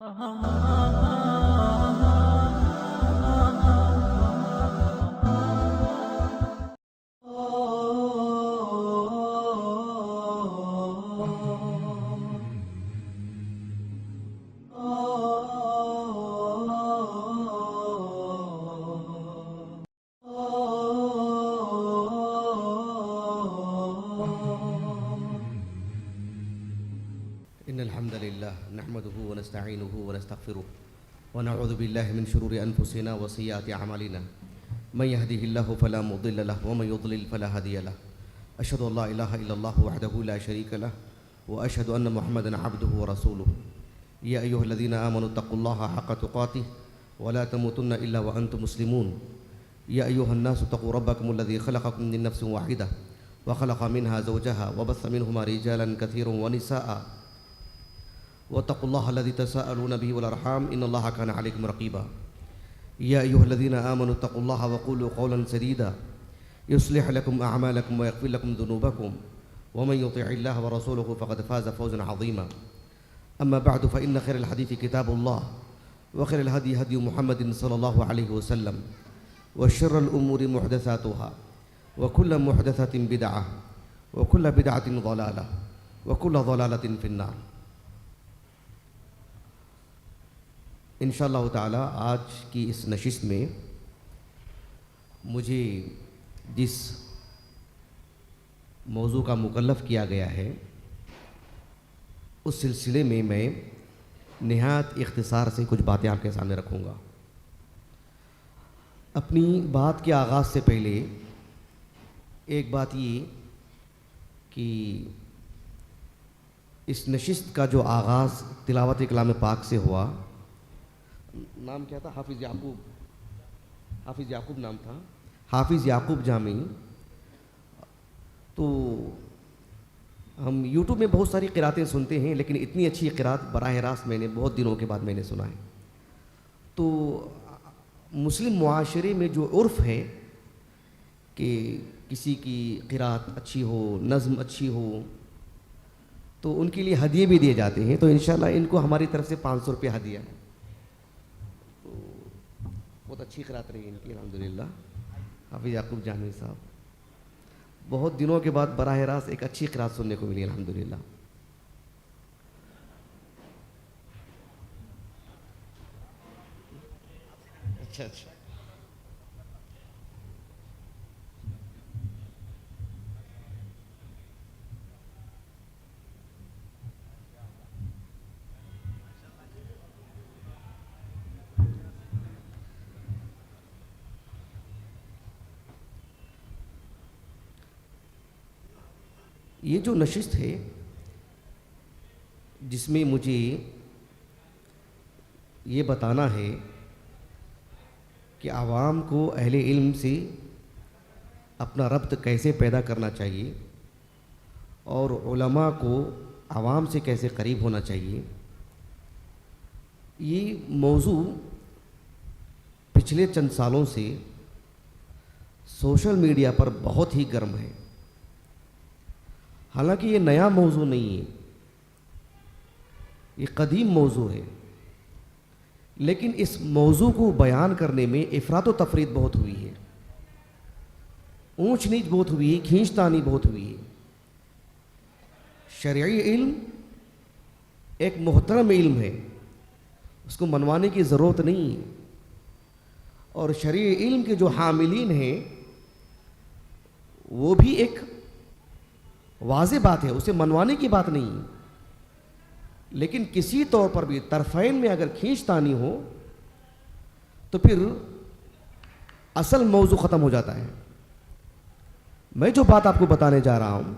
إن الحمد لله نحمده ونستعينه ونستغفره ونعوذ بالله من شرور أنفسنا وسيئات أعمالنا من يهده الله فلا مضل له ومن يضلل فلا هادي له أشهد أن لا إله إلا الله وحده لا شريك له وأشهد أن محمدا عبده ورسوله يا أيها الذين آمنوا اتقوا الله حق تقاته ولا تموتن إلا وأنتم مسلمون يا أيها الناس اتقوا ربكم الذي خلقكم من نفس واحدة وخلق منها زوجها وبث منهما رجالا كثيرا ونساء واتقوا الله الذي تساءلون به والأرحام إن الله كان عليكم رقيبا يا أيها الذين آمنوا اتقوا الله وقولوا قولا سديدا يصلح لكم أعمالكم ويغفر لكم ذنوبكم ومن يطع الله ورسوله فقد فاز فوزا عظيما أما بعد فإن خير الحديث كتاب الله وخير الهدي هدي محمد صلى الله عليه وسلم وشر الأمور محدثاتها وكل محدثة بدعة وكل بدعة ضلالة وكل ضلالة في النار انشاءاللہ تعالی آج کی اس نشست میں مجھے جس موضوع کا مکلف کیا گیا ہے اس سلسلے میں نہایت اختصار سے کچھ باتیں آپ کے سامنے رکھوں گا۔ اپنی بات کے آغاز سے پہلے ایک بات یہ کہ اس نشست کا جو آغاز تلاوت کلام پاک سے ہوا، نام کیا تھا؟ حافظ یعقوب نام تھا، حافظ یعقوب جامی۔ تو ہم یوٹیوب میں بہت ساری قراتیں سنتے ہیں، لیکن اتنی اچھی قرات براہ راست میں نے بہت دنوں کے بعد میں نے سنا ہے۔ تو مسلم معاشرے میں جو عرف ہے کہ کسی کی قرات اچھی ہو، نظم اچھی ہو، تو ان کے لیے ہدیے بھی دیے جاتے ہیں۔ تو انشاءاللہ ان کو ہماری طرف سے 500 روپے ہدیہ ہے۔ بہت اچھی قرات رہی ان کی الحمدللہ۔ حافظ یعقوب جامی صاحب، بہت دنوں کے بعد براہ راست ایک اچھی قرات سننے کو ملی الحمدللہ۔ اچھا یہ جو نشست ہے جس میں مجھے یہ بتانا ہے کہ عوام کو اہل علم سے اپنا ربط کیسے پیدا کرنا چاہیے اور علماء کو عوام سے کیسے قریب ہونا چاہیے، یہ موضوع پچھلے چند سالوں سے سوشل میڈیا پر بہت ہی گرم ہے۔ حالانکہ یہ نیا موضوع نہیں ہے، یہ قدیم موضوع ہے، لیکن اس موضوع کو بیان کرنے میں افراط و تفریط بہت ہوئی ہے، اونچ نیچ بہت ہوئی ہے، کھینچ تانی بہت ہوئی ہے۔ شرعی علم ایک محترم علم ہے، اس کو منوانے کی ضرورت نہیں ہے، اور شرعی علم کے جو حاملین ہیں وہ بھی ایک واضح بات ہے، اسے منوانے کی بات نہیں، لیکن کسی طور پر بھی طرفین میں اگر کھینچ تانی ہو تو پھر اصل موضوع ختم ہو جاتا ہے۔ میں جو بات آپ کو بتانے جا رہا ہوں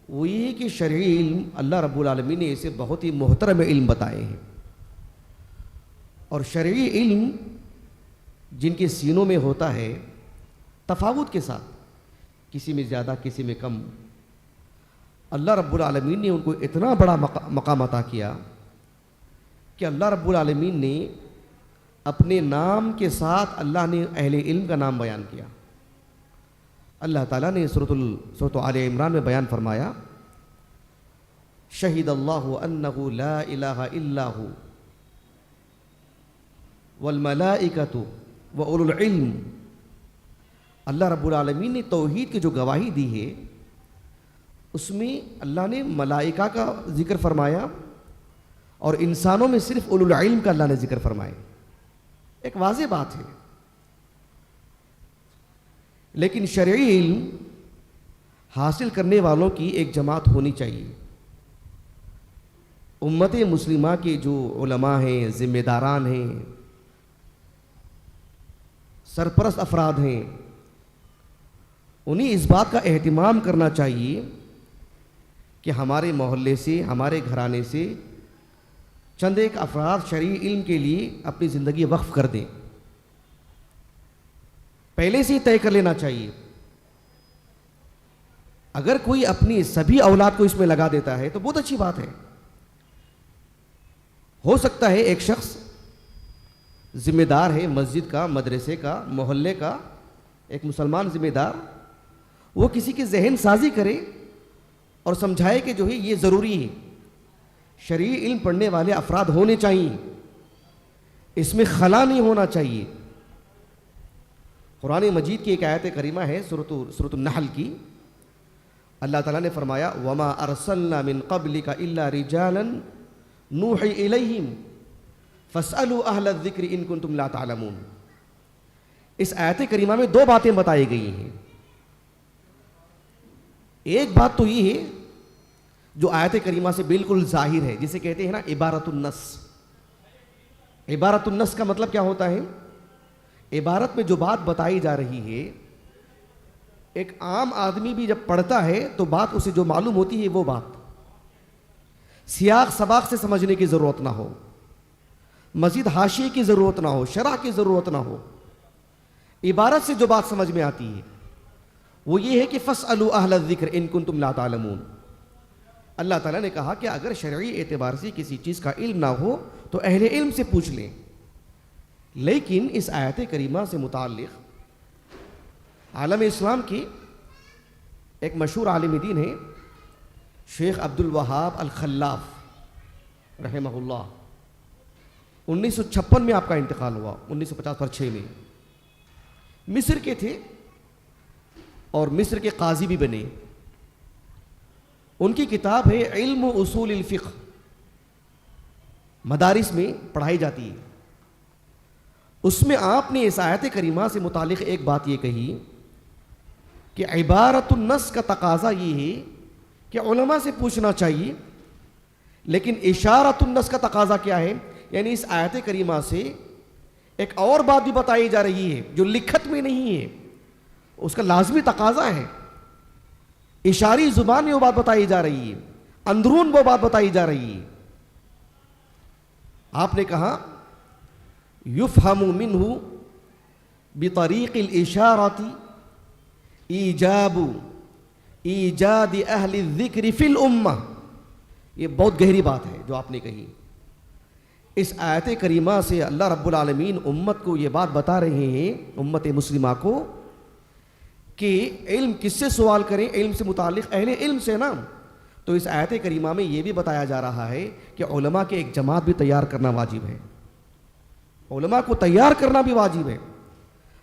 وہ یہ کہ شرعی علم اللہ رب العالمین نے اسے بہت ہی محترم علم بتائے ہیں، اور شرعی علم جن کے سینوں میں ہوتا ہے تفاوت کے ساتھ، کسی میں زیادہ کسی میں کم، اللہ رب العالمین نے ان کو اتنا بڑا مقام عطا کیا کہ اللہ رب العالمین نے اپنے نام کے ساتھ اللہ نے اہل علم کا نام بیان کیا۔ اللہ تعالیٰ نے سورۃ آل عمران میں بیان فرمایا، شہد اللہ انہ لا الہ الا ہو والملائکۃ واولو العلم. اللہ رب العالمین نے توحید کی جو گواہی دی ہے اس میں اللہ نے ملائکہ کا ذکر فرمایا اور انسانوں میں صرف اولو العلم کا اللہ نے ذکر فرمایا. ایک واضح بات ہے. لیکن شرعی علم حاصل کرنے والوں کی ایک جماعت ہونی چاہیے. امت مسلمہ کے جو علماء ہیں، ذمہ داران ہیں، سرپرست افراد ہیں، انہیں اس بات کا اہتمام کرنا چاہیے کہ ہمارے محلے سے، ہمارے گھرانے سے چند ایک افراد شرعی علم کے لیے اپنی زندگی وقف کر دیں. پہلے سے ہی طے کر لینا چاہیے. اگر کوئی اپنی سبھی اولاد کو اس میں لگا دیتا ہے تو بہت اچھی بات ہے. ہو سکتا ہے ایک شخص ذمہ دار ہے مسجد کا، مدرسے کا، محلے کا، ایک مسلمان ذمہ دار، وہ کسی کی ذہن سازی کرے اور سمجھائے کہ جو ہے یہ ضروری ہے، شرعی علم پڑھنے والے افراد ہونے چاہیے، اس میں خلا نہیں ہونا چاہیے. قرآن مجید کی ایک آیت کریمہ ہے سورۃ النحل کی. اللہ تعالیٰ نے فرمایا وَمَا أَرْسَلْنَا مِن قَبْلِكَ إِلَّا رِجَالًا نُوحِي إِلَيْهِمْ فَاسْأَلُوا أَهْلَ الذِّكْرِ إِن كُنتُمْ لَا تَعْلَمُونَ. اس آیت کریمہ میں دو باتیں بتائی گئی ہیں. ایک بات تو یہ ہے جو آیت کریمہ سے بالکل ظاہر ہے، جسے کہتے ہیں نا عبارت النص. عبارت النص کا مطلب کیا ہوتا ہے؟ عبارت میں جو بات بتائی جا رہی ہے ایک عام آدمی بھی جب پڑھتا ہے تو بات اسے جو معلوم ہوتی ہے وہ بات سیاق سباق سے سمجھنے کی ضرورت نہ ہو، مزید حاشیے کی ضرورت نہ ہو، شرح کی ضرورت نہ ہو. عبارت سے جو بات سمجھ میں آتی ہے وہ یہ ہے کہ فَاسْأَلُوا أَهْلَ الذِّكْرِ إِن كُنتُمْ لَا تَعْلَمُونَ. اللہ تعالیٰ نے کہا کہ اگر شرعی اعتبار سے کسی چیز کا علم نہ ہو تو اہل علم سے پوچھ لیں. لیکن اس آیت کریمہ سے متعلق عالم اسلام کی ایک مشہور عالم دین ہے شیخ عبد الوہاب الخلاف رحمہ اللہ. 1956 میں آپ کا انتقال ہوا، 1950 میں. مصر کے تھے اور مصر کے قاضی بھی بنے. ان کی کتاب ہے علم اصول الفقہ، مدارس میں پڑھائی جاتی ہے. اس میں آپ نے اس آیت کریمہ سے متعلق ایک بات یہ کہی کہ عبارت النص کا تقاضا یہ ہے کہ علماء سے پوچھنا چاہیے، لیکن اشارت النص کا تقاضا کیا ہے؟ یعنی اس آیت کریمہ سے ایک اور بات بھی بتائی جا رہی ہے جو لکھت میں نہیں ہے، اس کا لازمی تقاضا ہے. اشاری زبان میں وہ بات بتائی جا رہی ہے، اندرون وہ بات بتائی جا رہی ہے. آپ نے کہا یفہم منہ بطریق الاشارۃ ایجاب ایجاد اہل الذکر فی الامہ. یہ بہت گہری بات ہے جو آپ نے کہی. اس آیت کریمہ سے اللہ رب العالمین امت کو یہ بات بتا رہے ہیں، امت مسلمہ کو، کہ علم کس سے سوال کریں؟ علم سے متعلق اہل علم سے نا. تو اس آیت کریمہ میں یہ بھی بتایا جا رہا ہے کہ علماء کے ایک جماعت بھی تیار کرنا واجب ہے. علماء کو تیار کرنا بھی واجب ہے.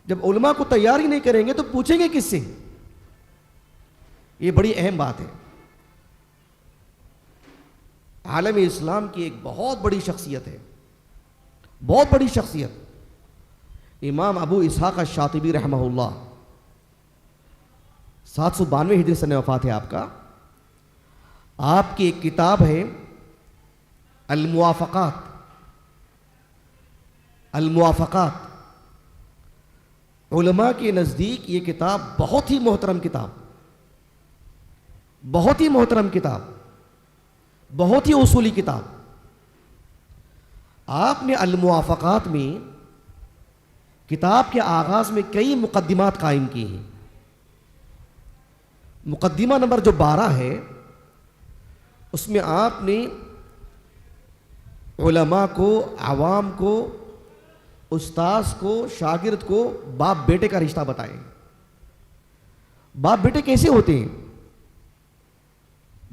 جب علماء کو تیار ہی نہیں کریں گے تو پوچھیں گے کس سے؟ یہ بڑی اہم بات ہے. عالم اسلام کی ایک بہت بڑی شخصیت ہے، بہت بڑی شخصیت، امام ابو اسحاق الشاطبی رحمہ اللہ. 792 ہجری سن وفات ہے آپ کا. آپ کی ایک کتاب ہے الموافقات. الموافقات علماء کے نزدیک یہ کتاب بہت ہی محترم کتاب، بہت ہی محترم کتاب، بہت ہی اصولی کتاب. آپ نے الموافقات میں کتاب کے آغاز میں کئی مقدمات قائم کی ہیں. مقدمہ نمبر جو 12 ہے اس میں آپ نے علماء کو، عوام کو، استاذ کو، شاگرد کو باپ بیٹے کا رشتہ بتائے. باپ بیٹے کیسے ہوتے ہیں؟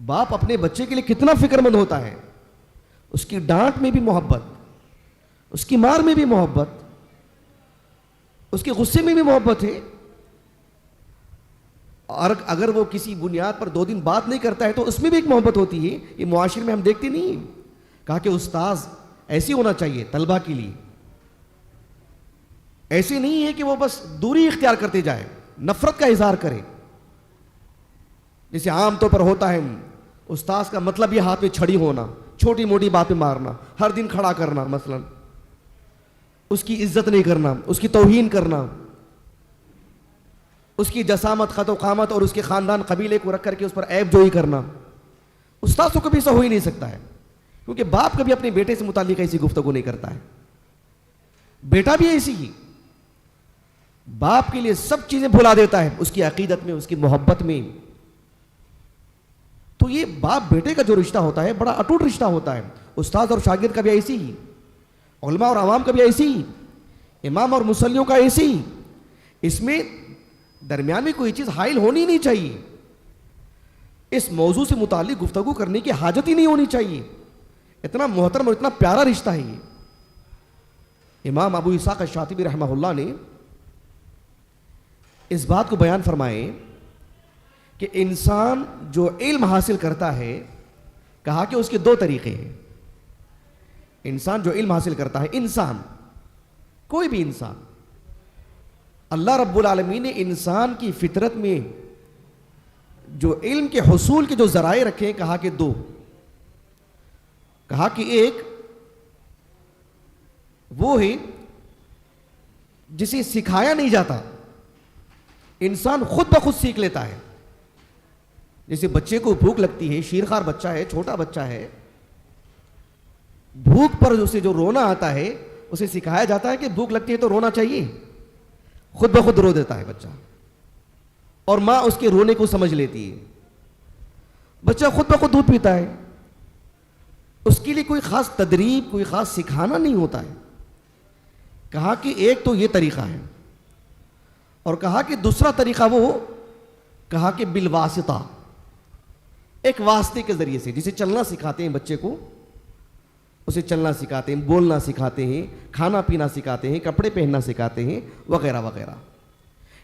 باپ اپنے بچے کے لیے کتنا فکر مند ہوتا ہے، اس کی ڈانٹ میں بھی محبت، اس کی مار میں بھی محبت، اس کے غصے میں بھی محبت ہے. اور اگر وہ کسی بنیاد پر 2 دن بات نہیں کرتا ہے تو اس میں بھی ایک محبت ہوتی ہے. یہ معاشرے میں ہم دیکھتے نہیں ہیں. کہا کہ استاذ ایسے ہونا چاہیے طلبہ کے لیے، ایسے نہیں ہے کہ وہ بس دوری اختیار کرتے جائے، نفرت کا اظہار کرے. جیسے عام طور پر ہوتا ہے، استاذ کا مطلب یہ ہاتھ میں چھڑی ہونا، چھوٹی موٹی باتیں مارنا، ہر دن کھڑا کرنا، مثلا اس کی عزت نہیں کرنا، اس کی توہین کرنا، اس کی جسامت، خط و قامت اور اس کے خاندان قبیلے کو رکھ کر کے اس پر عیب جوئی کرنا. استاذ تو کبھی ایسا ہو ہی نہیں سکتا ہے، کیونکہ باپ کبھی اپنے بیٹے سے متعلق ایسی گفتگو نہیں کرتا ہے. بیٹا بھی ایسی ہی باپ کے لیے سب چیزیں بھلا دیتا ہے، اس کی عقیدت میں، اس کی محبت میں. تو یہ باپ بیٹے کا جو رشتہ ہوتا ہے بڑا اٹوٹ رشتہ ہوتا ہے. استاد اور شاگرد کا بھی ایسی ہی، علماء اور عوام کا بھی ایسی ہی، امام اور مصلیوں کا ایسی ہی. اس میں درمیان میں کوئی چیز حائل ہونی نہیں چاہیے. اس موضوع سے متعلق گفتگو کرنے کی حاجت ہی نہیں ہونی چاہیے. اتنا محترم اور اتنا پیارا رشتہ ہے یہ. امام ابو اسحاق الشاطبی رحمہ اللہ نے اس بات کو بیان فرمائے کہ انسان جو علم حاصل کرتا ہے، کہا کہ اس کے 2 طریقے ہیں. انسان جو علم حاصل کرتا ہے، انسان کوئی بھی انسان، اللہ رب العالمین نے انسان کی فطرت میں جو علم کے حصول کے جو ذرائع رکھے ہیں، کہا کہ 2. کہا کہ ایک وہ ہے جسے سکھایا نہیں جاتا، انسان خود بخود سیکھ لیتا ہے. جیسے بچے کو بھوک لگتی ہے، شیرخوار بچہ ہے، چھوٹا بچہ ہے، بھوک پر اسے جو رونا آتا ہے اسے سکھایا جاتا ہے کہ بھوک لگتی ہے تو رونا چاہیے، خود بخود رو دیتا ہے بچہ، اور ماں اس کے رونے کو سمجھ لیتی ہے. بچہ خود بخود دودھ پیتا ہے. اس کے لیے کوئی خاص تدریب، کوئی خاص سکھانا نہیں ہوتا ہے. کہا کہ ایک تو یہ طریقہ ہے، اور کہا کہ دوسرا طریقہ وہ، کہا کہ بالواسطہ، ایک واسطے کے ذریعے سے. جسے چلنا سکھاتے ہیں بچے کو، اسے چلنا سکھاتے ہیں، بولنا سکھاتے ہیں، کھانا پینا سکھاتے ہیں، کپڑے پہننا سکھاتے ہیں، وغیرہ وغیرہ.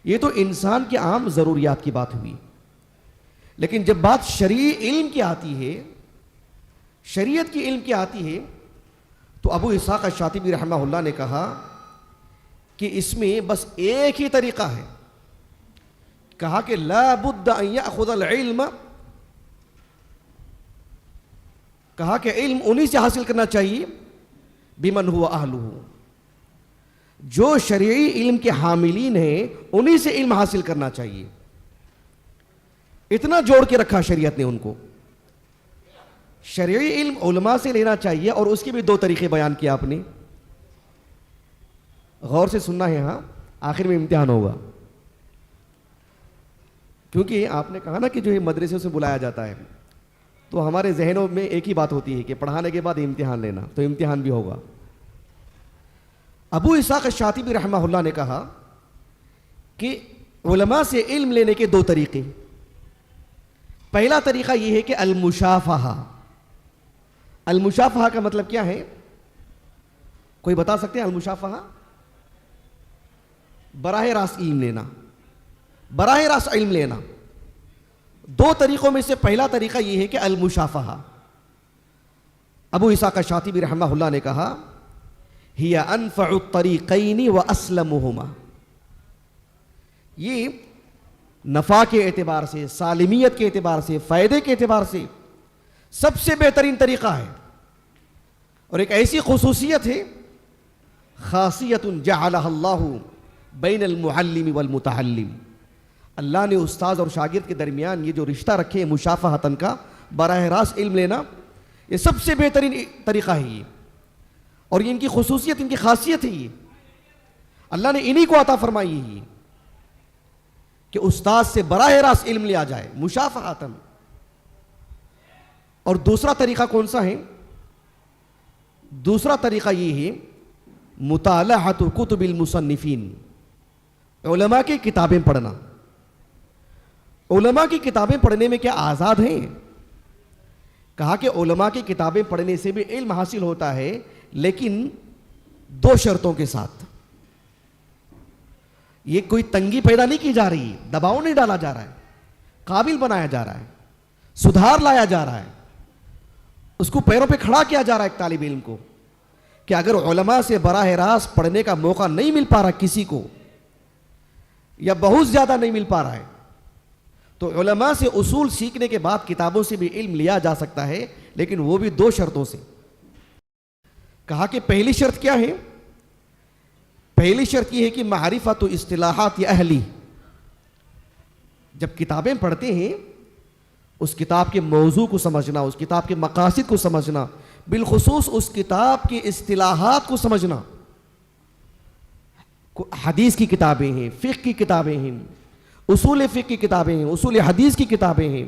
یہ تو انسان کے عام ضروریات کی بات ہوئی. لیکن جب بات شرعی علم کی آتی ہے، شریعت کی علم کی آتی ہے، تو ابو اسحاق الشاطبی رحمہ اللہ نے کہا کہ اس میں بس ایک ہی طریقہ ہے. کہا کہ لا بد ان یاخذ العلم، کہا کہ علم انہی سے حاصل کرنا چاہیے بمن هو اہلہ، جو شرعی علم کے حاملین ہیں انہی سے علم حاصل کرنا چاہیے. اتنا جوڑ کے رکھا شریعت نے ان کو. شرعی علم علماء سے لینا چاہیے، اور اس کے بھی 2 طریقے بیان کیا آپ نے. غور سے سننا ہے، ہاں آخر میں امتحان ہوگا. کیونکہ آپ نے کہا نا کہ جو مدرسے سے بلایا جاتا ہے، تو ہمارے ذہنوں میں ایک ہی بات ہوتی ہے کہ پڑھانے کے بعد امتحان لینا، تو امتحان بھی ہوگا. ابو اسحاق الشاطبی رحمہ اللہ نے کہا کہ علماء سے علم لینے کے 2 طریقے. پہلا طریقہ یہ ہے کہ المشافہہ. المشافہہ کا مطلب کیا ہے؟ کوئی بتا سکتے ہیں المشافہہ؟ براہ راست علم لینا، براہ راست علم لینا. 2 طریقوں میں سے پہلا طریقہ یہ ہے کہ المشافہہ. ابو اسحاق الشاطبی رحمہ اللہ نے کہا ہی انفع الطریقین واسلمہما. یہ نفع کے اعتبار سے، سالمیت کے اعتبار سے، فائدے کے اعتبار سے سب سے بہترین طریقہ ہے. اور ایک ایسی خصوصیت ہے، خاصیت جعلها اللہ بین المعلم والمتعلم. اللہ نے استاذ اور شاگرد کے درمیان یہ جو رشتہ رکھے ہیں مشافہتن کا، براہ راست علم لینا، یہ سب سے بہترین طریقہ ہے یہ. اور یہ ان کی خصوصیت، ان کی خاصیت ہے. یہ اللہ نے انہی کو عطا فرمائی ہے کہ استاذ سے براہ راست علم لیا جائے مشافہتن. اور دوسرا طریقہ کون سا ہے؟ دوسرا طریقہ یہ ہے مطالعۃ کتب المصنفین، علماء کی کتابیں پڑھنا. علماء کی کتابیں پڑھنے میں کیا آزاد ہیں؟ کہا کہ علماء کی کتابیں پڑھنے سے بھی علم حاصل ہوتا ہے، لیکن 2 شرطوں کے ساتھ. یہ کوئی تنگی پیدا نہیں کی جا رہی، دباؤ نہیں ڈالا جا رہا ہے، قابل بنایا جا رہا ہے، سدھار لایا جا رہا ہے، اس کو پیروں پہ کھڑا کیا جا رہا ہے ایک طالب علم کو، کہ اگر علماء سے براہ راست پڑھنے کا موقع نہیں مل پا رہا کسی کو، یا بہت زیادہ نہیں مل پا رہا ہے، تو علماء سے اصول سیکھنے کے بعد کتابوں سے بھی علم لیا جا سکتا ہے، لیکن وہ بھی 2 شرطوں سے. کہا کہ پہلی شرط کیا ہے؟ پہلی شرط یہ ہے کہ معرفت و اصطلاحات اہلی. جب کتابیں پڑھتے ہیں اس کتاب کے موضوع کو سمجھنا، اس کتاب کے مقاصد کو سمجھنا، بالخصوص اس کتاب کے اصطلاحات کو سمجھنا. حدیث کی کتابیں ہیں، فقہ کی کتابیں ہیں، اصول فقہ کی کتابیں ہیں، اصول حدیث کی کتابیں ہیں،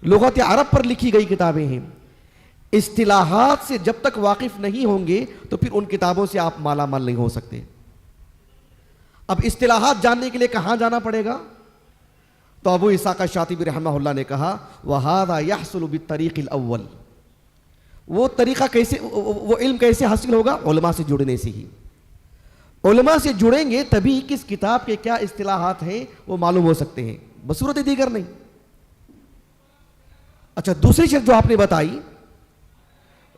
لغت عرب پر لکھی گئی کتابیں ہیں. اصطلاحات سے جب تک واقف نہیں ہوں گے تو پھر ان کتابوں سے آپ مالا مال نہیں ہو سکتے. اب اصطلاحات جاننے کے لیے کہاں جانا پڑے گا؟ تو ابو اسحاق الشاطبی رحمہ اللہ نے کہا وَهَذَا يَحْصُلُ بِالطَّرِيقِ الْأَوَّلِ. وہ طریقہ کیسے، وہ علم کیسے حاصل ہوگا؟ علماء سے جڑنے سے ہی. علماء سے جڑیں گے تبھی کس کتاب کے کیا اصطلاحات ہیں وہ معلوم ہو سکتے ہیں، بصورت دیگر نہیں. اچھا، دوسری شرط جو آپ نے بتائی،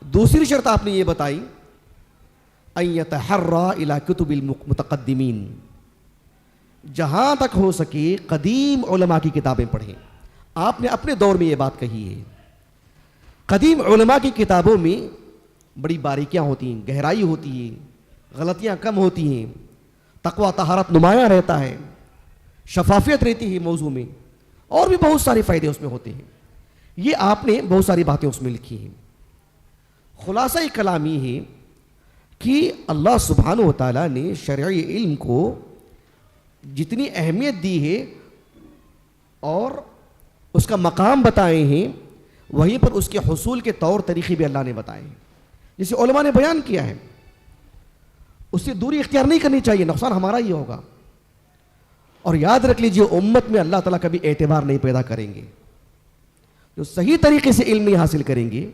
دوسری شرط آپ نے یہ بتائی ان يتحرى الى كتب المتقدمین، جہاں تک ہو سکے قدیم علماء کی کتابیں پڑھیں. آپ نے اپنے دور میں یہ بات کہی ہے. قدیم علماء کی کتابوں میں بڑی باریکیاں ہوتی ہیں، گہرائی ہوتی ہے، غلطیاں کم ہوتی ہیں، تقوی طہارت نمایاں رہتا ہے، شفافیت رہتی ہے موضوع میں، اور بھی بہت سارے فائدے اس میں ہوتے ہیں. یہ آپ نے بہت ساری باتیں اس میں لکھی ہیں. خلاصہ کلام یہ ہے کہ اللہ سبحانہ و تعالیٰ نے شرعی علم کو جتنی اہمیت دی ہے اور اس کا مقام بتائے ہیں، وہیں پر اس کے حصول کے طور طریقے بھی اللہ نے بتائے ہیں. جسے علماء نے بیان کیا ہے، اس سے دوری اختیار نہیں کرنی چاہیے، نقصان ہمارا ہی ہوگا. اور یاد رکھ لیجئے امت میں اللہ تعالیٰ کبھی اعتبار نہیں پیدا کریں گے. جو صحیح طریقے سے علم نہیں حاصل کریں گے،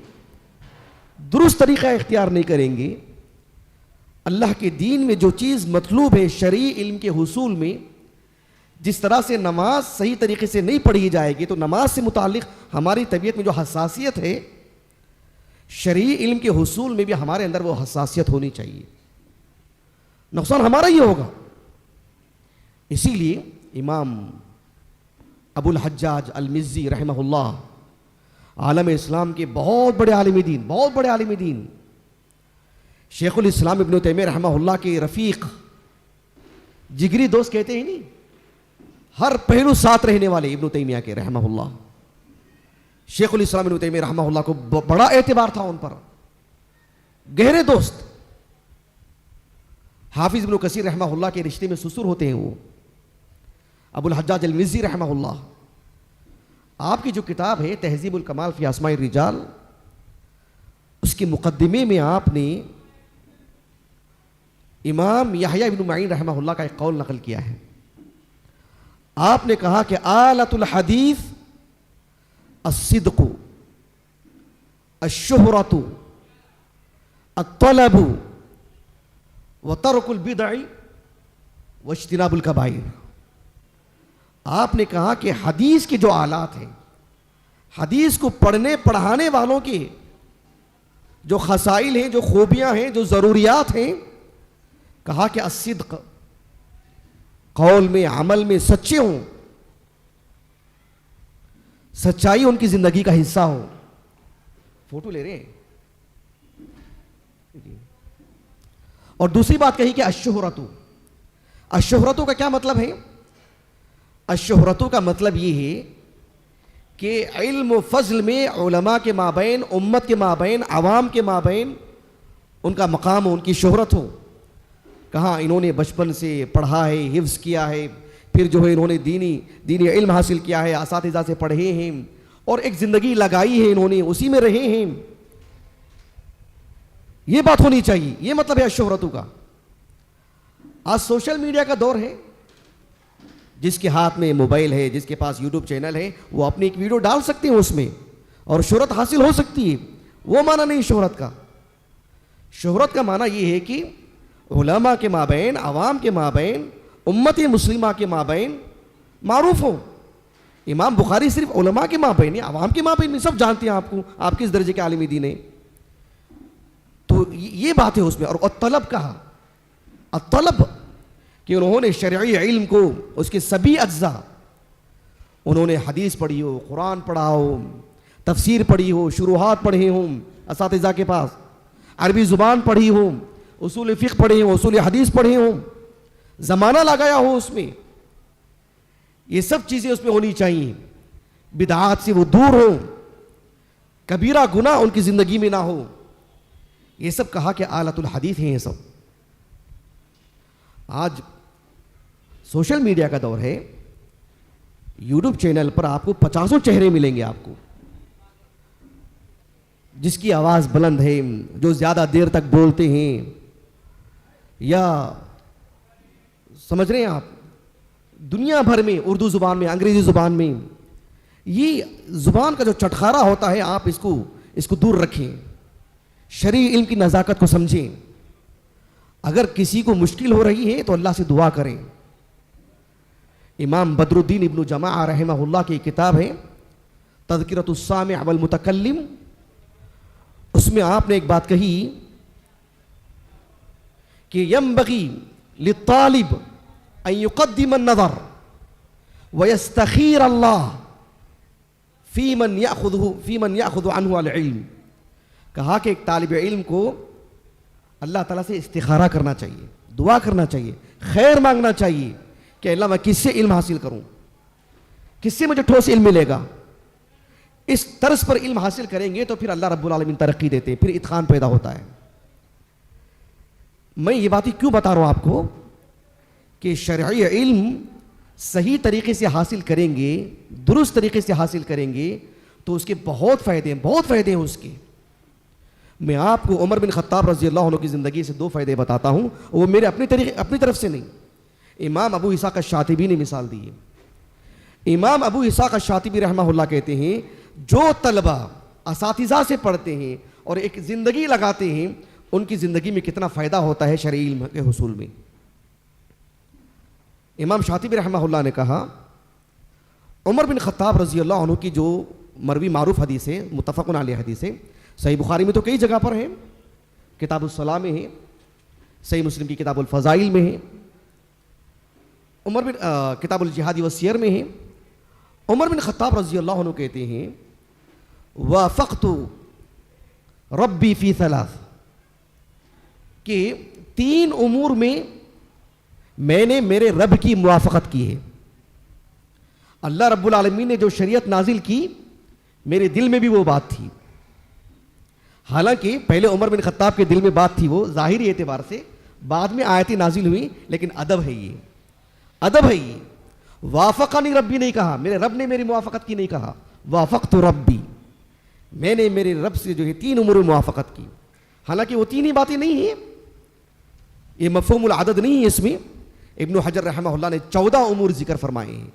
درست طریقہ اختیار نہیں کریں گے، اللہ کے دین میں جو چیز مطلوب ہے شرعی علم کے حصول میں، جس طرح سے نماز صحیح طریقے سے نہیں پڑھی جائے گی تو نماز سے متعلق ہماری طبیعت میں جو حساسیت ہے، شرعی علم کے حصول میں بھی ہمارے اندر وہ حساسیت ہونی چاہیے. نقصان ہمارا ہی ہوگا. اسی لیے امام ابو الحجاج المزی رحمہ اللہ، عالم اسلام کے بہت بڑے عالم دین، بہت بڑے عالم دین، شیخ الاسلام ابن تیمیہ رحمہ اللہ کے رفیق، جگری دوست کہتے ہیں نہیں، ہر پہلو ساتھ رہنے والے ابن تیمیہ کے رحمہ اللہ. شیخ الاسلام ابن تیمیہ رحمہ اللہ کو بڑا اعتبار تھا ان پر، گہرے دوست. حافظ ابن کثیر رحمہ اللہ کے رشتے میں سسر ہوتے ہیں وہ. ابو الحجاج المزی رحمہ اللہ، آپ کی جو کتاب ہے تہذیب الکمال فی اسماء الرجال، اس کے مقدمے میں آپ نے امام یحییٰ ابن معین رحمہ اللہ کا ایک قول نقل کیا ہے. آپ نے کہا کہ آلۃ الحدیث الصدق، الشہرۃ، الطلب، وترک البدع، واجتناب الکبائر. آپ نے کہا کہ حدیث کے جو آلات ہیں، حدیث کو پڑھنے پڑھانے والوں کے جو خصائل ہیں، جو خوبیاں ہیں، جو ضروریات ہیں، کہا کہ الصدق، قول میں عمل میں سچے ہوں، سچائی ان کی زندگی کا حصہ ہو. فوٹو لے رہے ہیں. اور دوسری بات کہی کہ الشہرۃ. الشہرۃ کا کیا مطلب ہے؟ الشہرۃ کا مطلب یہ ہے کہ علم و فضل میں علماء کے مابین، امت کے مابین، عوام کے مابین ان کا مقام ہو، ان کی شہرت ہو. کہاں انہوں نے بچپن سے پڑھا ہے، حفظ کیا ہے، پھر جو ہے انہوں نے دینی علم حاصل کیا ہے، اساتذہ سے پڑھے ہیں، اور ایک زندگی لگائی ہے انہوں نے، اسی میں رہے ہیں. یہ بات ہونی چاہیے. یہ مطلب ہے شہرت کا. آج سوشل میڈیا کا دور ہے، جس کے ہاتھ میں موبائل ہے، جس کے پاس یوٹیوب چینل ہے، وہ اپنی ایک ویڈیو ڈال سکتے ہیں اس میں، اور شہرت حاصل ہو سکتی ہے، وہ معنی نہیں شہرت کا. شہرت کا معنی یہ ہے کہ علماء کے مابین، عوام کے مابین، امت مسلمہ کے مابین معروف ہو. امام بخاری صرف علماء کے مابین نہیں، عوام کے مابین نہیں، سب جانتے ہیں آپ کو، آپ کس درجے کے عالم دین ہیں. تو یہ بات ہے اس میں. اور الطلب کہا، الطلب کہ انہوں نے شرعی علم کو اس کے سبھی اجزاء، انہوں نے حدیث پڑھی ہو، قرآن پڑھا ہو، تفسیر پڑھی ہو، شروحات پڑھے ہوں اساتذہ کے پاس، عربی زبان پڑھی ہو، اصول فقہ پڑھے ہوں، اصول حدیث پڑھے ہوں، زمانہ لگایا ہو اس میں، یہ سب چیزیں اس میں ہونی چاہیے. بدعات سے وہ دور ہوں، کبیرہ گناہ ان کی زندگی میں نہ ہو. یہ سب کہا کہ آلۃ الحدیث ہیں یہ سب. آج سوشل میڈیا کا دور ہے، یوٹیوب چینل پر آپ کو 50 چہرے ملیں گے آپ کو، جس کی آواز بلند ہے، جو زیادہ دیر تک بولتے ہیں، یا سمجھ رہے ہیں آپ، دنیا بھر میں اردو زبان میں، انگریزی زبان میں، یہ زبان کا جو چٹخارا ہوتا ہے، آپ اس کو دور رکھیں، شرعی علم کی نزاکت کو سمجھیں. اگر کسی کو مشکل ہو رہی ہے تو اللہ سے دعا کریں. امام بدر الدین ابن جماعہ رحمہ اللہ کی کتاب ہے تذکرۃ السامع والمتکلم، اس میں آپ نے ایک بات کہی کہ ینبغی للطالب ان یقدم النظر ویستخیر اللہ فی من یأخذ عنہ العلم. کہا کہ ایک طالب علم کو اللہ تعالیٰ سے استخارہ کرنا چاہیے، دعا کرنا چاہیے، خیر مانگنا چاہیے کہ اللہ میں کس سے علم حاصل کروں، کس سے مجھے ٹھوس علم ملے گا. اس طرز پر علم حاصل کریں گے تو پھر اللہ رب العالمین ترقی دیتے، پھر اتقان پیدا ہوتا ہے. میں یہ باتیں کیوں بتا رہا ہوں آپ کو کہ شرعی علم صحیح طریقے سے حاصل کریں گے، درست طریقے سے حاصل کریں گے تو اس کے بہت فائدے ہیں اس کے. میں آپ کو عمر بن خطاب رضی اللہ عنہ کی زندگی سے 2 فائدے بتاتا ہوں، وہ میرے اپنی طرف سے نہیں، امام ابو اسحاق الشاطبی نے مثال دی ہے. امام ابو اسحاق الشاطبی رحمہ اللہ کہتے ہیں جو طلبہ اساتذہ سے پڑھتے ہیں اور ایک زندگی لگاتے ہیں، ان کی زندگی میں کتنا فائدہ ہوتا ہے شرعی علم کے حصول میں. امام شاطبی رحمہ اللہ نے کہا عمر بن خطاب رضی اللہ عنہ کی جو مروی معروف حدیث ہے، متفق علیہ حدیث ہے، صحیح بخاری میں تو کئی جگہ پر ہیں، کتاب الصلاح میں ہے، صحیح مسلم کی کتاب الفضائل میں ہے، کتاب الجہاد والسیر میں ہے. عمر بن خطاب رضی اللہ عنہ کہتے ہیں وافقت ربی فی 3، کہ 3 امور میں نے میرے رب کی موافقت کی ہے. اللہ رب العالمین نے جو شریعت نازل کی، میرے دل میں بھی وہ بات تھی. حالانکہ پہلے عمر بن خطاب کے دل میں بات تھی وہ ظاہری اعتبار سے، بعد میں آیتیں نازل ہوئی، لیکن ادب ہے یہ. وافقنی ربی نہیں کہا، میرے رب نے میری موافقت کی نہیں کہا، وافقت ربی، میں نے میرے رب سے جو ہے 3 امور میں موافقت کی. حالانکہ وہ 3 ہی باتیں نہیں ہیں، یہ مفہوم العدد نہیں ہے، اس میں ابن حجر رحمہ اللہ نے 14 امور ذکر فرمائے ہیں.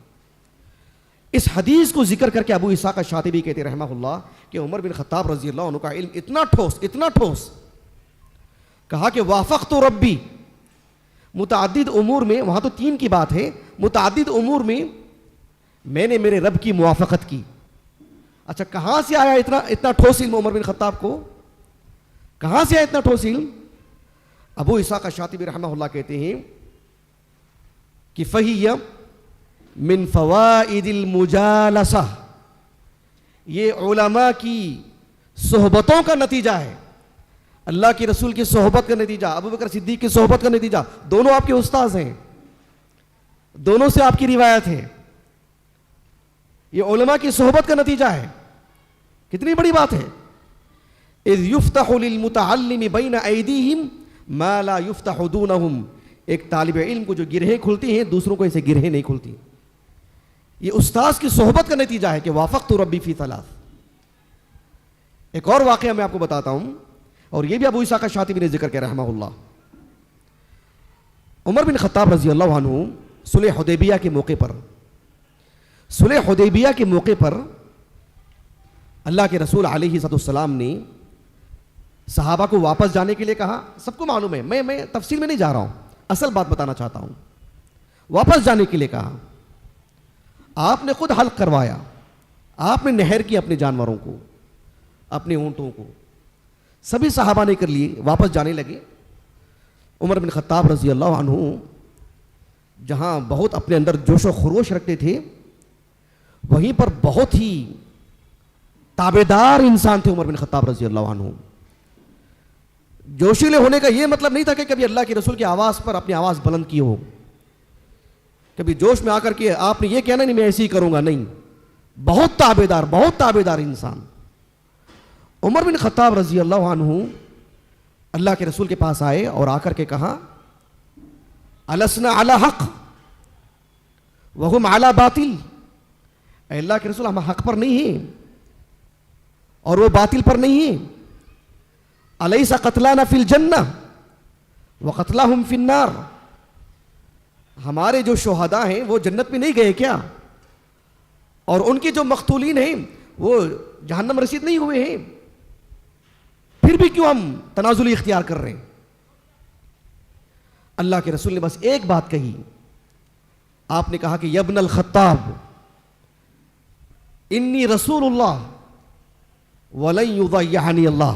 اس حدیث کو ذکر کر کے ابو اسحاق الشاطبی کہتے رحمہ اللہ کہ عمر بن خطاب رضی اللہ عنہ کا علم اتنا ٹھوس کہا کہ وافقت ربی، متعدد امور میں، وہاں تو 3 کی بات ہے، متعدد امور میں نے میرے رب کی موافقت کی. اچھا کہاں سے آیا اتنا ٹھوس علم عمر بن خطاب کو؟ کہاں سے آیا اتنا ٹھوس علم؟ ابو اسحاق الشاطبی رحمہ اللہ کہتے ہیں کہ فہی من فوائد المجالسہ، یہ علماء کی صحبتوں کا نتیجہ ہے، اللہ کے رسول کی صحبت کا نتیجہ، ابو بکر صدیق کی صحبت کا نتیجہ. دونوں آپ کے استاذ ہیں، دونوں سے آپ کی روایت ہے، یہ علماء کی صحبت کا نتیجہ ہے. کتنی بڑی بات ہے. اذ یفتح للمتعلم بین ایدیہم ما لا یفتح دونہم، ایک طالب علم کو جو گرہیں کھلتی ہیں دوسروں کو ایسے گرہیں نہیں کھلتی. یہ استاذ کی صحبت کا نتیجہ ہے کہ وافقت ربی فی 3. ایک اور واقعہ میں آپ کو بتاتا ہوں، اور یہ بھی ابو اسحاق الشاطبی نے ذکر کیا رحمہ اللہ. عمر بن خطاب رضی اللہ عنہ صلح حدیبیہ کے موقع پر اللہ کے رسول علیہ السلام نے صحابہ کو واپس جانے کے لیے کہا. سب کو معلوم ہے, میں تفصیل میں نہیں جا رہا ہوں, اصل بات بتانا چاہتا ہوں. واپس جانے کے لیے کہا. آپ نے خود حلق کروایا, آپ نے نہر کی اپنے جانوروں کو, اپنے اونٹوں کو. سبھی صحابہ نے کر لیے, واپس جانے لگے. عمر بن خطاب رضی اللہ عنہ جہاں بہت اپنے اندر جوش و خروش رکھتے تھے, وہیں پر بہت ہی تابعدار انسان تھے عمر بن خطاب رضی اللہ عنہ. جوشیلے ہونے کا یہ مطلب نہیں تھا کہ کبھی اللہ کے رسول کی آواز پر اپنی آواز بلند کی ہو, کبھی جوش میں آ کر کے آپ نے یہ کہنا نہیں میں ایسے ہی کروں گا, نہیں. بہت تابعدار انسان. عمر بن خطاب رضی اللہ عنہ اللہ کے رسول کے پاس آئے اور آ کر کے کہا السنا علی حق وہم علی باطل. اے اللہ کے رسول, ہم حق پر نہیں ہیں اور وہ باطل پر نہیں ہیں. الیس قتلانا فی الجنہ وقتلاہم فی النار. ہمارے جو شہداء ہیں وہ جنت میں نہیں گئے کیا, اور ان کے جو مقتولین ہیں وہ جہنم رسید نہیں ہوئے ہیں؟ پھر بھی کیوں ہم تنازلی اختیار کر رہے ہیں؟ اللہ کے رسول نے بس ایک بات کہی. آپ نے کہا کہ یا ابن الخطاب انی رسول اللہ ولن یضیعنی اللہ.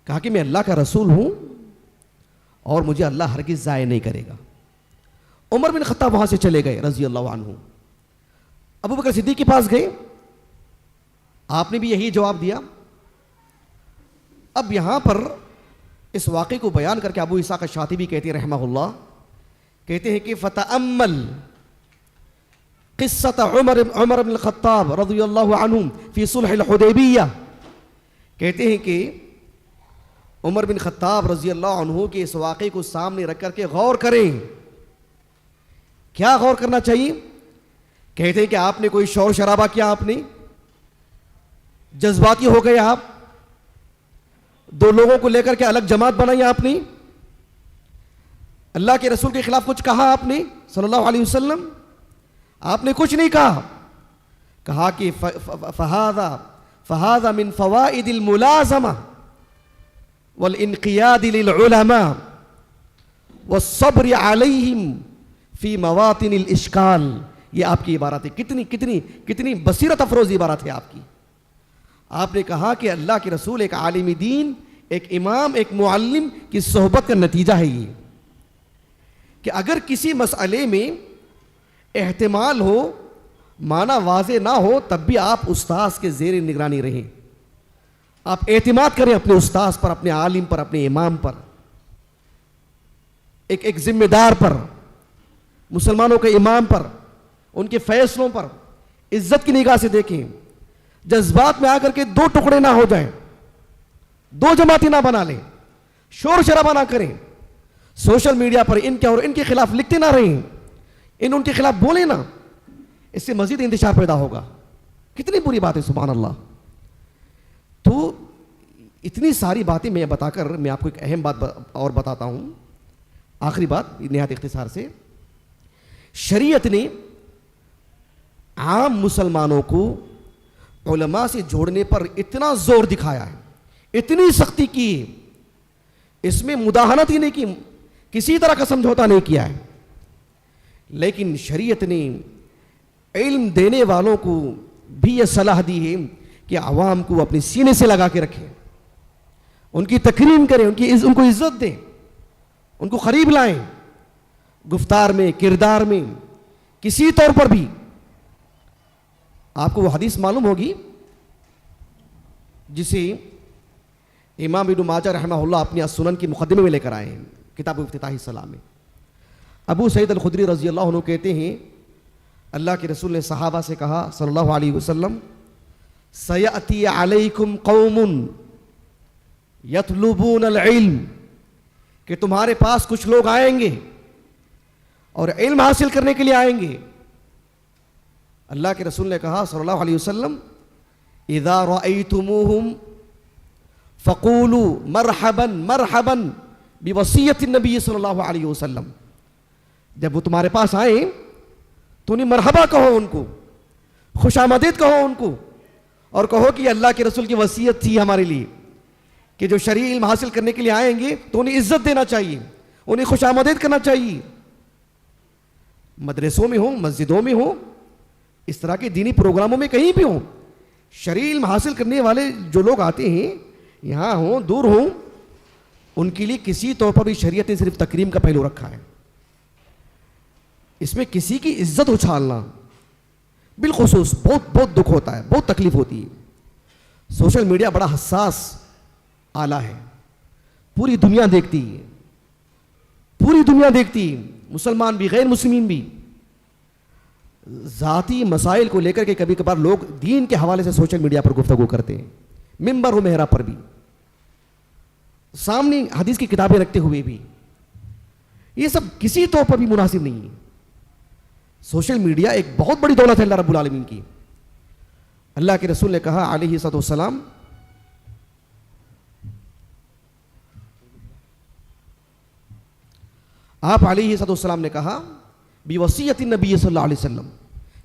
کہا کہ میں اللہ کا رسول ہوں اور مجھے اللہ ہرگز ضائع نہیں کرے گا. عمر بن خطاب وہاں سے چلے گئے رضی اللہ عنہ. ابو بکر صدیق کے پاس گئے, آپ نے بھی یہی جواب دیا. اب یہاں پر اس واقعے کو بیان کر کے ابو اسحاق الشاطبی کہتے ہیں رحمہ اللہ, کہتے ہیں کہ فتأمل قصۃ عمر بن الخطاب رضی اللہ عنہ فی صلح الحدیبیہ. کہتے ہیں کہ عمر بن خطاب رضی اللہ عنہ کے اس واقعے کو سامنے رکھ کر کے غور کریں. کیا غور کرنا چاہیے؟ کہتے ہیں کہ آپ نے کوئی شور شرابہ کیا, آپ نے جذباتی ہو گئے, آپ دو لوگوں کو لے کر کے الگ جماعت بنائی آپ نے, اللہ کے رسول کے خلاف کچھ کہا آپ نے صلی اللہ علیہ وسلم؟ آپ نے کچھ نہیں کہا. کہا کہ فہذا من فوائد الملازمہ والانقیاد للعلماء والصبر علیہم فی مواطن الاشکال. یہ آپ کی عبارت ہے. کتنی بصیرت افروز عبارت ہے آپ کی. آپ نے کہا کہ اللہ کے رسول ایک عالم دین, ایک امام, ایک معلم کی صحبت کا نتیجہ ہے یہ کہ اگر کسی مسئلے میں احتمال ہو, معنی واضح نہ ہو, تب بھی آپ استاذ کے زیر نگرانی رہیں. آپ اعتماد کریں اپنے استاذ پر, اپنے عالم پر, اپنے امام پر, ایک ذمہ دار پر, مسلمانوں کے امام پر, ان کے فیصلوں پر عزت کی نگاہ سے دیکھیں. جذبات میں آ کر کے دو ٹکڑے نہ ہو جائیں, دو جماعتیں نہ بنا لیں, شور شرابہ نہ کریں, سوشل میڈیا پر ان کے اور ان کے خلاف لکھتے نہ رہیں, ان کے خلاف بولیں نہ. اس سے مزید انتشار پیدا ہوگا. کتنی بری بات ہے, سبحان اللہ. تو اتنی ساری باتیں میں بتا کر میں آپ کو ایک اہم بات اور بتاتا ہوں, آخری بات نہایت اختصار سے. شریعت نے عام مسلمانوں کو علماء سے جوڑنے پر اتنا زور دکھایا ہے, اتنی سختی کی, اس میں مداہنت ہی نہیں کی, کسی طرح کا سمجھوتا نہیں کیا ہے. لیکن شریعت نے علم دینے والوں کو بھی یہ صلاح دی ہے کہ عوام کو اپنے سینے سے لگا کے رکھیں, ان کی تکریم کریں, ان کو عزت دیں, ان کو قریب لائیں, گفتار میں, کردار میں, کسی طور پر بھی. آپ کو وہ حدیث معلوم ہوگی جسے امام ابن ماجہ رحمہ اللہ اپنی السنن کی مقدمے میں لے کر آئے ہیں, کتاب افتتاح الصلاۃ میں. ابو سعید الخدری رضی اللہ عنہ کہتے ہیں اللہ کے رسول نے صحابہ سے کہا صلی اللہ علیہ وسلم, سیأتی علیکم قوم یطلبون العلم, کہ تمہارے پاس کچھ لوگ آئیں گے اور علم حاصل کرنے کے لیے آئیں گے. اللہ کے رسول نے کہا صلی اللہ علیہ وسلم, اذا رأیتموہم فقولوا مرحبا مرحبا بوصیت النبی صلی اللہ علیہ وسلم. جب وہ تمہارے پاس آئیں تو انہیں مرحبا کہو, ان کو خوش آمدید کہو ان کو، اور کہو کہ اللہ کے رسول کی وصیت تھی ہمارے لیے کہ جو شرعی علم حاصل کرنے کے لیے آئیں گے تو انہیں عزت دینا چاہیے، انہیں خوش آمدید کرنا چاہیے. مدرسوں میں ہوں، مسجدوں میں ہوں، اس طرح کے دینی پروگراموں میں کہیں بھی ہوں، شرعی علم حاصل کرنے والے جو لوگ آتے ہیں یہاں ہوں دور ہوں، ان کے لیے کسی طور پر بھی شریعت نے صرف تکریم کا پہلو رکھا ہے. اس میں کسی کی عزت اچھالنا بالخصوص بہت دکھ ہوتا ہے، بہت تکلیف ہوتی ہے. سوشل میڈیا بڑا حساس آلہ ہے، پوری دنیا دیکھتی ہے، پوری دنیا دیکھتی ہے، مسلمان بھی غیر مسلمین بھی. ذاتی مسائل کو لے کر کے کبھی کبھار لوگ دین کے حوالے سے سوشل میڈیا پر گفتگو کرتے ہیں، ممبر و محراب پر بھی، سامنے حدیث کی کتابیں رکھتے ہوئے بھی. یہ سب کسی طور پر بھی مناسب نہیں ہے. سوشل میڈیا ایک بہت بڑی دولت ہے اللہ رب العالمین کی. اللہ کے رسول نے کہا علیہ الصلوۃ والسلام، آپ علیہ الصلوۃ والسلام نے کہا بوصیت النبی صلی اللہ علیہ وسلم،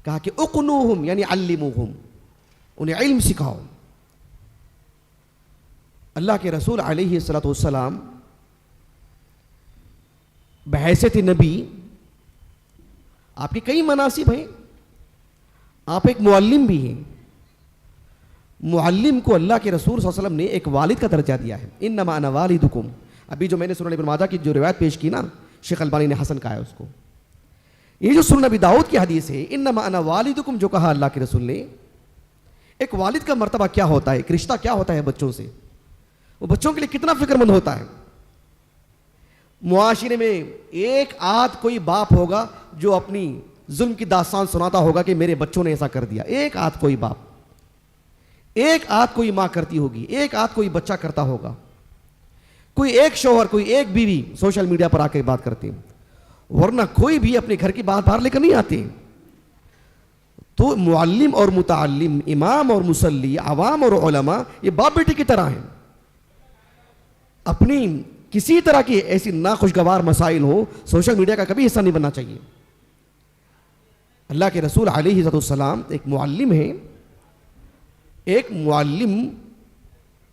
کہا کہ اقنوہم یعنی علموہم، انہیں علم سکھاؤ. اللہ کے رسول علیہ الصلوۃ والسلام بحیثیت نبی آپ کے کئی مناصب ہیں، آپ ایک معلم بھی ہیں. معلم کو اللہ کے رسول صلی اللہ علیہ وسلم نے ایک والد کا درجہ دیا ہے. انما انا والدکم، ابھی جو میں نے سنن ابن ماجہ کی جو روایت پیش کی نا، شیخ البانی نے حسن کہا ہے اس کو. یہ جو سنن ابی داؤد کی حدیث ہے انما انا والدکم جو کہا اللہ کے رسول نے، ایک والد کا مرتبہ کیا ہوتا ہے، ایک رشتہ کیا ہوتا ہے بچوں سے، وہ بچوں کے لیے کتنا فکر مند ہوتا ہے. معاشرے میں ایک آدھ کوئی باپ ہوگا جو اپنی ظلم کی داستان سناتا ہوگا کہ میرے بچوں نے ایسا کر دیا. ایک آدھ کوئی باپ، ایک آدھ کوئی ماں کرتی ہوگی، ایک آدھ کوئی بچہ کرتا ہوگا، کوئی ایک شوہر، کوئی ایک بیوی سوشل میڈیا پر آ کے بات کرتے ہیں، ورنہ کوئی بھی اپنے گھر کی بات باہر لے کر نہیں آتے. تو معلم اور متعلم، امام اور مصلی، عوام اور علماء یہ باپ بیٹے کی طرح ہیں. اپنی کسی طرح کی ایسی ناخوشگوار مسائل ہو سوشل میڈیا کا کبھی حصہ نہیں بننا چاہیے. اللہ کے رسول علیہ السلام ایک معلم ہیں. ایک معلم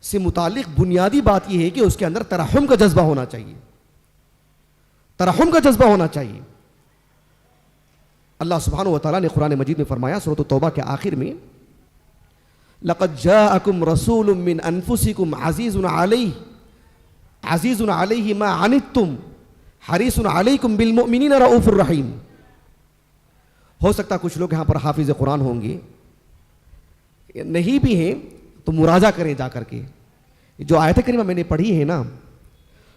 سے متعلق بنیادی بات یہ ہے کہ اس کے اندر ترحم کا جذبہ ہونا چاہیے، ترحم کا جذبہ ہونا چاہیے. اللہ سبحانہ و تعالیٰ نے قرآن مجید میں فرمایا سورۃ التوبہ کے آخر میں، لَقَدْ جَاءَكُمْ رَسُولٌ مِّنْ أَنفُسِكُمْ عَزِيزٌ عَلَيْهِ مَا عَنِتُّمْ حَرِيصٌ عَلَيْكُمْ بِالْمُؤْمِنِينَ رَءُوفٌ رَحِيمٌ. ہو سکتا کچھ لوگ یہاں پر حافظ قرآن ہوں گے، نہیں بھی ہیں تو مراجعہ کریں جا کر کے. جو آیت کریمہ میں نے پڑھی ہے نا،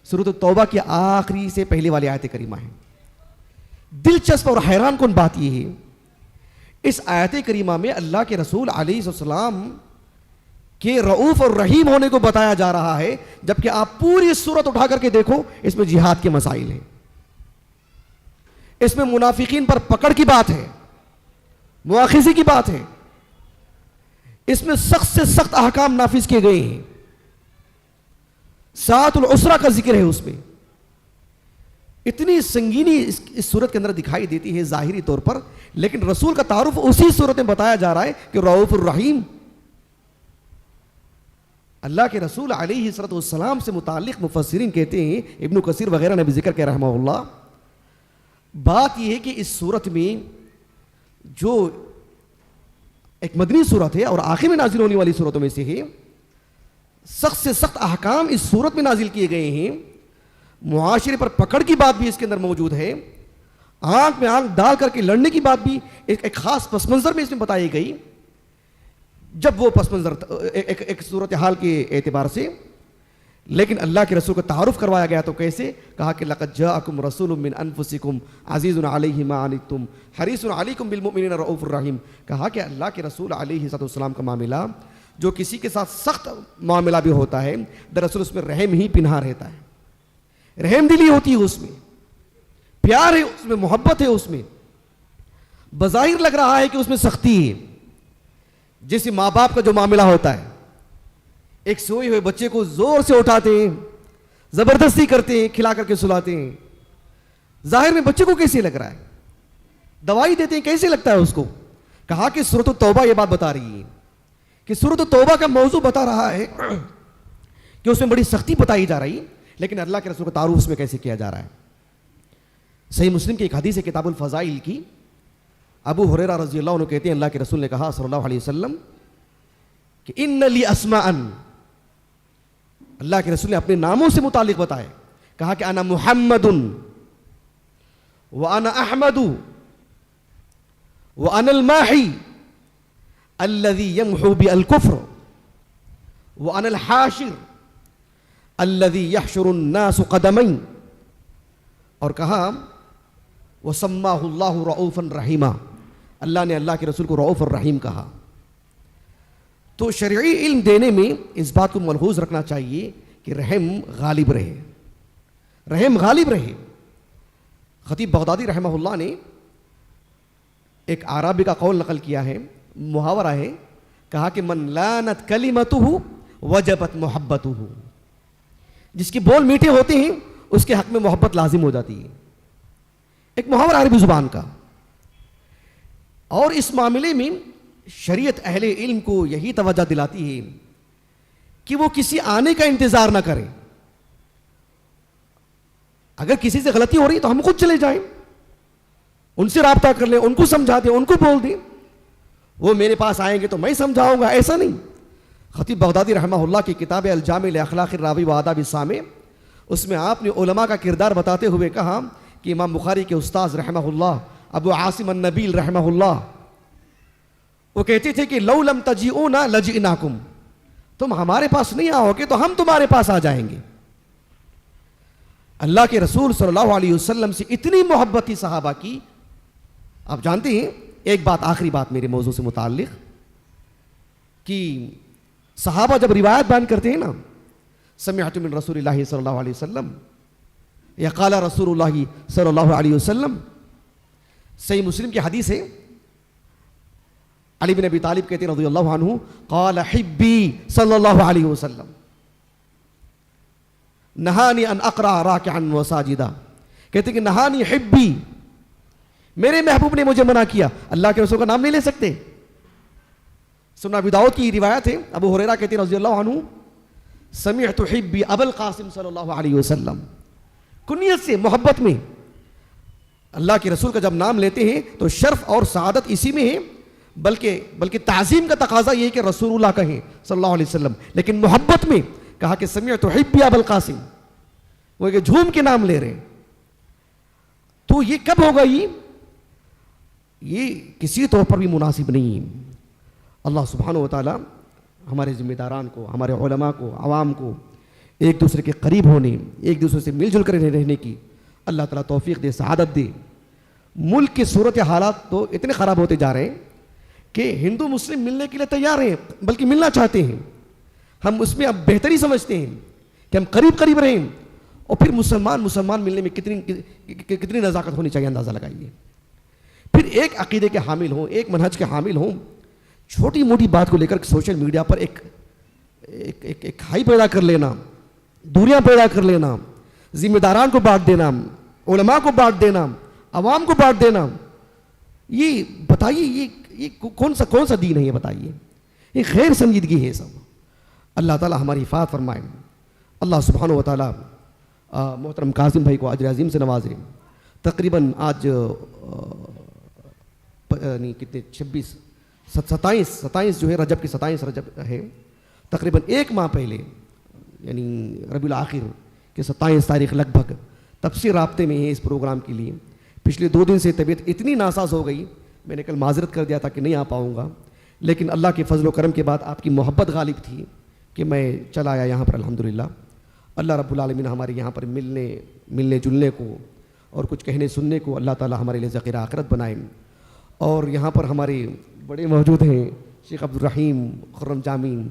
سورۃ التوبہ کی آخری سے پہلے والی آیت کریمہ ہے. دلچسپ اور حیران کن بات یہ ہے، اس آیت کریمہ میں اللہ کے رسول علیہ السلام کے رؤوف اور رحیم ہونے کو بتایا جا رہا ہے، جبکہ آپ پوری سورت اٹھا کر کے دیکھو اس میں جہاد کے مسائل ہیں، اس میں منافقین پر پکڑ کی بات ہے، مواخذے کی بات ہے، اس میں سخت سے سخت احکام نافذ کیے گئے ہیں. ساعۃ العسرہ کا ذکر ہے اس میں. اتنی سنگینی اس صورت کے اندر دکھائی دیتی ہے ظاہری طور پر، لیکن رسول کا تعارف اسی صورت میں بتایا جا رہا ہے کہ رؤوف الرحیم. اللہ کے رسول علیہ الصلوۃ والسلام سے متعلق مفسرین کہتے ہیں، ابن کثیر وغیرہ نے بھی ذکر کیا رحمہ اللہ، بات یہ ہے کہ اس صورت میں جو ایک مدنی صورت ہے اور آخر میں نازل ہونے والی صورتوں میں سے ہے، سخت سے سخت احکام اس صورت میں نازل کیے گئے ہیں. معاشرے پر پکڑ کی بات بھی اس کے اندر موجود ہے، آنکھ میں آنکھ ڈال کر کے لڑنے کی بات بھی ایک خاص پس منظر میں اس میں بتائی گئی. جب وہ پس منظر ایک صورتحال کے اعتبار سے، لیکن اللہ کے رسول کا تعارف کروایا گیا تو کیسے؟ کہا کہ لقد جاءکم رسول من انفسکم عزیز علیہ ما عنتم حریص علیکم بالمؤمنین رؤوف الرحیم. کہا کہ اللہ کے رسول علیہ السلام کا معاملہ جو کسی کے ساتھ سخت معاملہ بھی ہوتا ہے، دراصل اس میں رحم ہی پنہا رہتا ہے، رحم دلی ہوتی ہے، اس میں پیار ہے، اس میں محبت ہے. اس میں بظاہر لگ رہا ہے کہ اس میں سختی ہے، جیسے ماں باپ کا جو معاملہ ہوتا ہے، ایک سوئے ہوئے بچے کو زور سے اٹھاتے ہیں، زبردستی کرتے ہیں، کھلا کر کے سلاتے ہیں. ظاہر میں بچے کو کیسے لگ رہا ہے؟ دوائی دیتے ہیں کیسے لگتا ہے اس کو؟ کہا کہ سورۃ التوبہ یہ بات بتا رہی ہے کہ سورۃ التوبہ کا موضوع بتا رہا ہے کہ اس میں بڑی سختی بتائی جا رہی ہے، لیکن اللہ کے رسول کا تعارف اس میں کیسے کیا جا رہا ہے۔ صحیح مسلم کی ایک حدیث ہے کتاب الفضائل کی، ابو ہریرہ رضی اللہ عنہ کہتے ہیں اللہ کے رسول نے کہا صلی اللہ علیہ وسلم کہ ان لی اسماء، اللہ کے رسول نے اپنے ناموں سے متعلق بتائے، کہا کہ انا محمد وانا احمد وانا الماحی الذی یمحو بی الکفر وانا الحاشر الذی یحشر الناس قدمین، اور کہا وسماہ اللہ رؤوفا رحیما، اللہ نے اللہ کے رسول کو رؤوف الرحیم کہا۔ تو شرعی علم دینے میں اس بات کو ملحوظ رکھنا چاہیے کہ رحم غالب رہے، رحم غالب رہے۔ خطیب بغدادی رحمہ اللہ نے ایک عربی کا قول نقل کیا ہے، محاورہ ہے، کہا کہ من لانت کلمتہ وجبت محبتہ، جس کے بول میٹھے ہوتے ہیں اس کے حق میں محبت لازم ہو جاتی ہے، ایک محاورہ عربی زبان کا۔ اور اس معاملے میں شریعت اہل علم کو یہی توجہ دلاتی ہے کہ وہ کسی آنے کا انتظار نہ کریں، اگر کسی سے غلطی ہو رہی تو ہم خود چلے جائیں، ان سے رابطہ کر لیں، ان کو سمجھا دیں، ان کو بول دیں، وہ میرے پاس آئیں گے تو میں سمجھاؤں گا، ایسا نہیں۔ خطیب بغدادی رحمہ اللہ کی کتاب الجامع لاخلاق الراوی و آداب السامع، اس میں آپ نے علماء کا کردار بتاتے ہوئے کہا کہ امام بخاری کے استاذ رحمہ اللہ ابو عاصم النبیل رحمہ اللہ وہ کہتے تھے کہ لو لم تجیئونا لجئناکم، تم ہمارے پاس نہیں آؤ گے تو ہم تمہارے پاس آ جائیں گے۔ اللہ کے رسول صلی اللہ علیہ وسلم سے اتنی محبت تھی صحابہ کی۔ آپ جانتے ہیں، ایک بات آخری بات میرے موضوع سے متعلق، کہ صحابہ جب روایت بیان کرتے ہیں نا، سمعت من رسول اللہ صلی اللہ علیہ وسلم یا قال رسول اللہ صلی اللہ علیہ وسلم، صحیح مسلم کی حدیث ہے، علی بن ابی طالب کہتے ہیں رضی اللہ عنہ قال حبی صلی اللہ علیہ وسلم نہانی ان اقرأ راکعا و ساجدا، کہتے ہیں کہ نہانی حبی، میرے محبوب نے مجھے منع کیا۔ اللہ کے رسول کا نام نہیں لے سکتے۔ سنن ابی داؤد کی روایت ہے، ابو ہریرہ کہتے ہیں رضی اللہ عنہ سمعت حبی ابا القاسم صلی اللہ علیہ وسلم، کنیت سے، محبت میں اللہ کے رسول کا جب نام لیتے ہیں تو شرف اور سعادت اسی میں ہے، بلکہ تعظیم کا تقاضا یہ ہے کہ رسول اللہ کہیں صلی اللہ علیہ وسلم، لیکن محبت میں کہا کہ سمعت حبی ابا القاسم، وہ کہ جھوم کے نام لے رہے ہیں۔ تو یہ کب ہوگا؟ یہ کسی طور پر بھی مناسب نہیں ہے۔ اللہ سبحانہ و تعالی ہمارے ذمہ داران کو، ہمارے علماء کو، عوام کو ایک دوسرے کے قریب ہونے، ایک دوسرے سے مل جل کر رہنے کی اللہ تعالیٰ توفیق دے، سعادت دے۔ ملک کے صورت حالات تو اتنے خراب ہوتے جا رہے ہیں کہ ہندو مسلم ملنے کے لیے تیار ہیں، بلکہ ملنا چاہتے ہیں۔ ہم اس میں اب بہتری سمجھتے ہیں کہ ہم قریب رہیں، اور پھر مسلمان ملنے میں کتنی نزاکت ہونی چاہیے، اندازہ لگائیے۔ پھر ایک عقیدے کے حامل ہوں، ایک منہج کے حامل ہوں، چھوٹی موٹی بات کو لے کر سوشل میڈیا پر ایک ہائی پیدا کر لینا، دوریاں پیدا کر لینا، ذمہ داران کو بانٹ دینا، علماء کو بانٹ دینا، عوام کو بانٹ دینا، یہ بتائیے یہ کون سا دین ہے؟ یہ بتائیے، یہ غیر سنجیدگی ہے سب۔ اللہ تعالیٰ ہماری حفاظت فرمائے۔ اللہ سبحانہ و تعالیٰ محترم کاظم بھائی کو اجر عظیم سے نوازے۔ تقریباً آج کتنے 27 جو ہے رجب کی 27 رجب ہے، تقریباً ایک ماہ پہلے یعنی ربیع الاخر کے 27 تاریخ لگ بھگ تب سے رابطے میں ہے اس پروگرام کے لیے۔ پچھلے 2 دن سے طبیعت اتنی ناساز ہو گئی، میں نے کل معذرت کر دیا تھا کہ نہیں آ پاؤں گا، لیکن اللہ کے فضل و کرم کے بعد آپ کی محبت غالب تھی کہ میں چلا آیا یہاں پر الحمدللہ۔ اللہ رب العالمین ہمارے یہاں پر ملنے جلنے کو اور کچھ کہنے سننے کو اللہ تعالیٰ ہمارے لیے ذخیرہ آخرت بنائیں۔ اور یہاں پر ہمارے بڑے موجود ہیں، شیخ عبدالرحیم خرم جامین،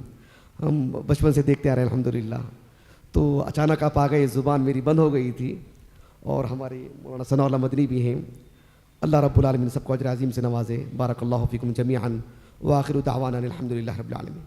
ہم بچپن سے دیکھتے آ رہے ہیں الحمدللہ۔ تو اچانک آپ آ گئے، زبان میری بند ہو گئی تھی، اور ہمارے مولانا ثناء اللہ مدنی بھی ہیں۔ اللہ رب العالمین سب کو اجر عظیم سے نوازے۔ بارک اللہ فیکم جمیعاً، وآخر دعوانا الحمدللہ رب العالمین۔